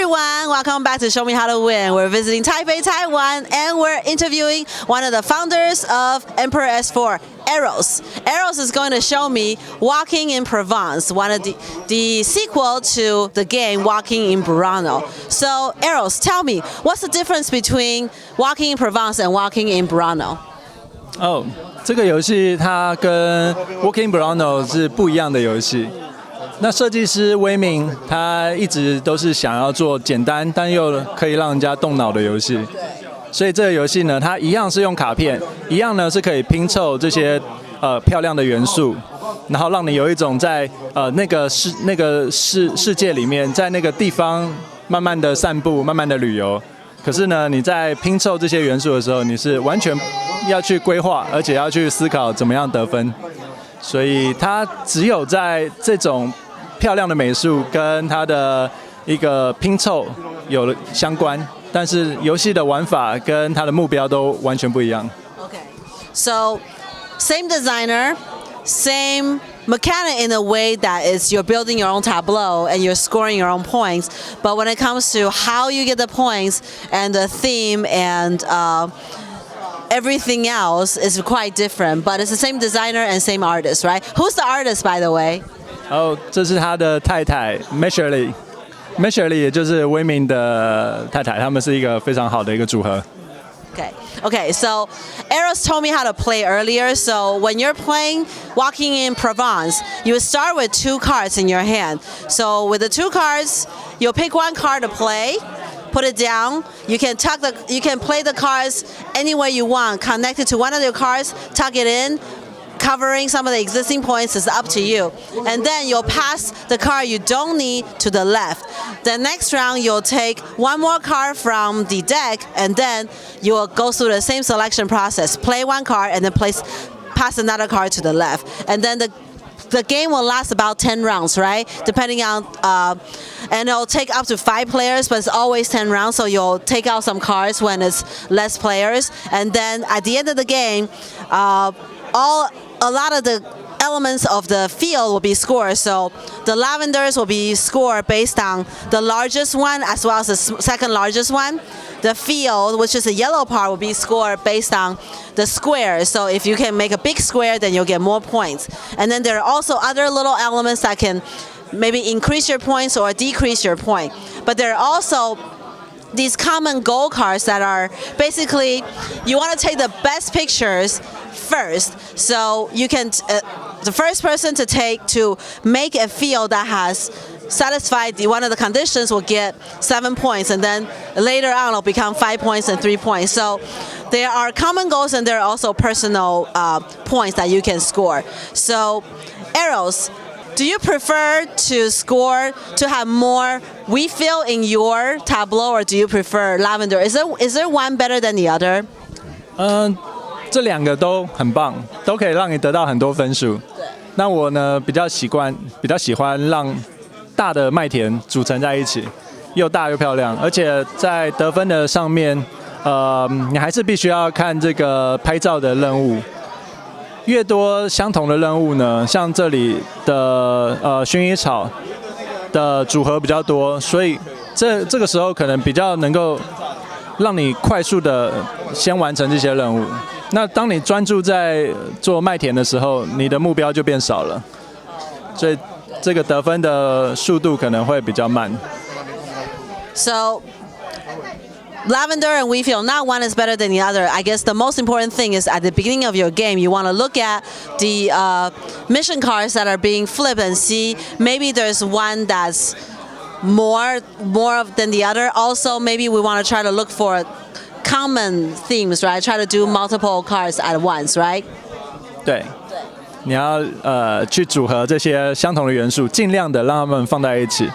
everyone, welcome back to Show Me How to Win. We're visiting Taipei, Taiwan, and we're interviewing one of the founders of Emperor S4, Eros. Eros is going to show me Walking in Provence, one of the sequel to the game Walking in Burano. So, Eros, tell me, what's the difference between Walking in Provence and Walking in Burano? 哦，这个游戏它跟 Walking Burano 是不一样的游戏。那设计师威明他一直都是想要做简单但又可以让人家动脑的游戏，所以这个游戏呢，它一样是用卡片，一样呢是可以拼凑这些漂亮的元素，然后让你有一种在那个世界里面，在那个地方慢慢的散步，慢慢的旅游。可是呢，你在拼凑这些元素的时候，你是完全要去规划，而且要去思考怎么样得分。所以它只有在这种漂亮的美术跟它的一个拼凑有了相关，但是游戏的玩法跟它的目标都完全不一样。Okay, so same designer, same mechanic in a way that is you're building your own tableau and you're scoring your own points. But when it comes to how you get the points and the theme and everything else is quite different. But it's the same designer and same artist, right? Who's the artist, by the way? 哦，这是他的太太 Mesherly 也就是威明的太太，他们是一个非常好的一个组合。Okay, so Eros told me how to play earlier. So when you're playing Walking in Provence, you start with 2 cards in your hand. So with the 2 cards, you'll pick 1 card to play, put it down. You can play the cards any way you want, connect it to one of your cards, tuck it in. Covering some of the existing points is up to you. And then you'll pass the card you don't need to the left. The next round, you'll take 1 more card from the deck, and then you'll go through the same selection process. Play 1 card, and then pass another card to the left. And then the game will last about 10 rounds, right? Depending on, and it'll take up to 5 players, but it's always 10 rounds, so you'll take out some cards when it's less players. And then at the end of the game, a lot of the elements of the field will be scored. So the lavenders will be scored based on the largest one as well as the second largest one. The field, which is the yellow part, will be scored based on the square. So if you can make a big square, then you'll get more points. And then there are also other little elements that can maybe increase your points or decrease your point. But there are also these common goal cards that are basically, you want to take the best pictures first. So you can, the first person to make a field that has satisfied one of the conditions will get 7 points, and then later on it'll become 5 points and 3 points. So there are common goals and there are also personal points that you can score. So Eros, do you prefer to have more refill in your tableau, or do you prefer lavender? Is there one better than the other? 这2个都很棒，都可以让你得到很多分数。那我呢比较喜欢让大的麦田组成在一起，又大又漂亮，而且在得分的上面，你还是必须要看这个拍照的任务。越多相同的任务呢，像这里的薰衣草的组合比较多，所以这个时候可能比较能够让你快速的先完成这些任务。那当你专注在做麦田的时候，你的目标就变少了，所以这个得分的速度可能会比较慢。So lavender and refill, not one is better than the other. I guess the most important thing is at the beginning of your game, you want to look at the mission cards that are being flipped and see maybe there's one that's more than the other. Also, maybe we want to try to look for common themes, right? Try to do multiple cards at once, right? 对，你要去组合这些相同的元素，尽量的让它们放在一起。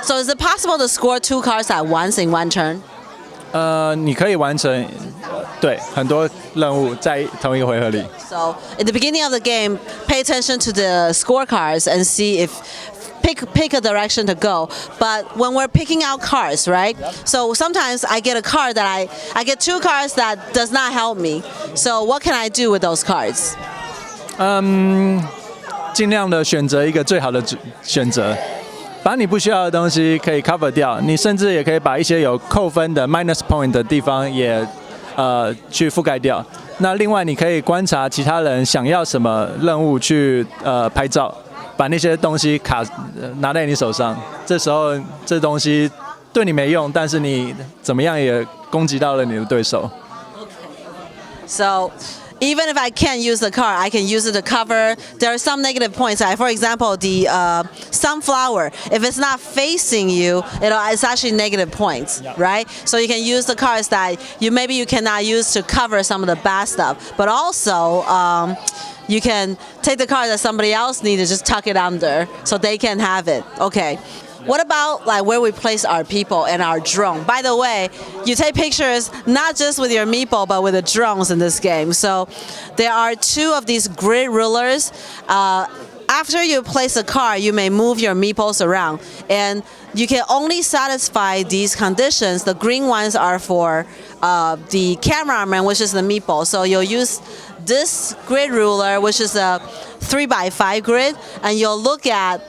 So is it possible to score 2 cards at once in 1 turn? 你可以完成对很多任务在同一个回合里。So at the beginning of the game, pay attention to the scorecards and see if pick a direction to go. But when we're picking out cards, right? So sometimes I get a card that I get 2 cards that does not help me. So what can I do with those cards? 尽量的选择一个最好的选择。把你不需要的东西可以 cover 掉，你甚至也可以把一些有扣分的 minus point 的地方也去覆盖掉。那另外你可以观察其他人想要什么任务去拍照，把那些东西拿在你手上。这时候这东西对你没用，但是你怎么样也攻击到了你的对手。So even if I can't use the card, I can use it to cover. There are some negative points. Like for example, the sunflower. If it's not facing you, it's actually negative points, right? So you can use the cards that maybe you cannot use to cover some of the bad stuff. But also, you can take the card that somebody else needs to just tuck it under so they can have it. Okay. What about like where we place our people and our drone? By the way, you take pictures not just with your meeple, but with the drones in this game. So there are 2 of these grid rulers. After you place a card, you may move your meeples around, and you can only satisfy these conditions. The green ones are for the cameraman, which is the meeple. So you'll use this grid ruler, which is a 3x5 grid, and you'll look at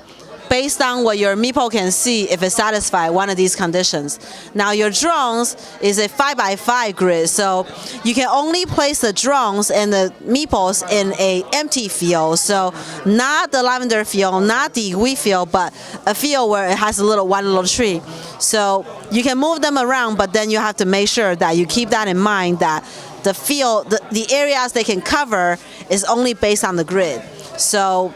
based on what your meeple can see if it satisfies one of these conditions. Now your drones is a 5x5 grid, so you can only place the drones and the meeples in a empty field. So not the lavender field, not the wheat field, but a field where it has one little tree. So you can move them around, but then you have to make sure that you keep that in mind, that the field, the areas they can cover is only based on the grid. So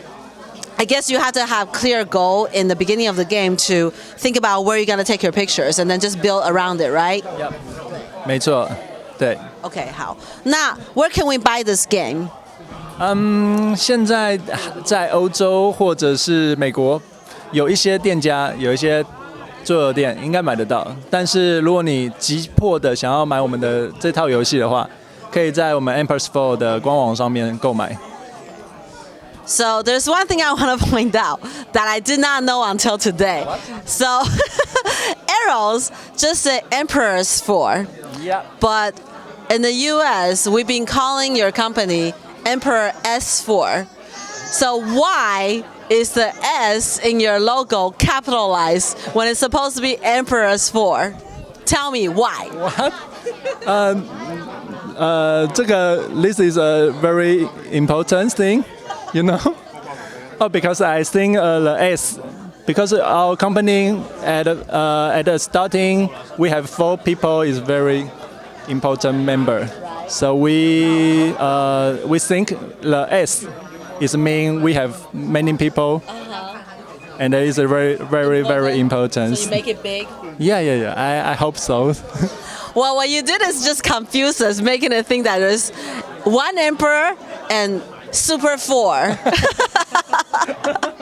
I guess you have to have clear goal in the beginning of the game to think about where you're going to take your pictures and then just build around it, right? Yep. 没错，对。Okay, 好。那 where can we buy this game? 现在在欧洲或者是美国有一些店家，有一些桌游店应该买得到。但是如果你急迫的想要买我们的这套游戏的话，可以在我们 Emperor's Fall 的官网上面购买。So there's one thing I want to point out that I did not know until today. What? So arrows just say Emperor's 4. Yeah. But in the US, we've been calling your company Emperor S4. So why is the S in your logo capitalized when it's supposed to be Emperor's 4? Tell me why. What? 这个 this is a very important thing. You know? Oh, because I think the S, because our company at the starting we have 4 people is very important member. So we think the S is mean we have many people, and that is a very important. So you make it big. Yeah. I hope so. Well, what you did is just confuse us, making it think that there's one emperor and Super 4.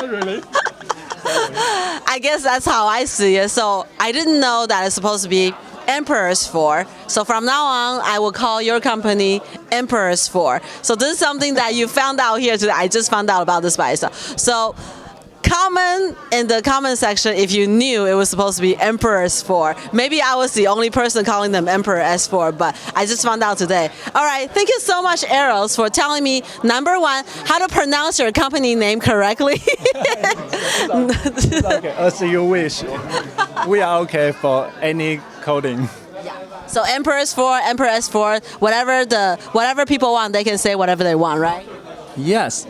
Really? I guess that's how I see it. So I didn't know that it's supposed to be Emperor's 4. So from now on, I will call your company Emperor's 4. So this is something that you found out here today. I just found out about this by myself. So comment in the comment section if you knew it was supposed to be Emperor's 4. Maybe I was the only person calling them Emperor S4, but I just found out today. All right, thank you so much, Eros, for telling me, number 1, how to pronounce your company name correctly. It's okay, as you wish. We are okay for any coding. So Emperor's 4, Emperor S4, whatever people want, they can say whatever they want, right? Yes.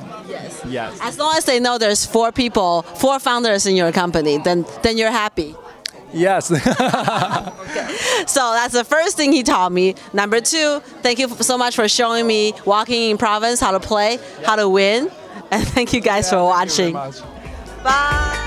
Yes. As long as they know there's 4 people, 4 founders in your company, then you're happy. Yes. So that's the first thing he taught me. Number 2, thank you so much for showing me walking in province how to play, how to win, and thank you guys for watching. Thank you very much. Bye.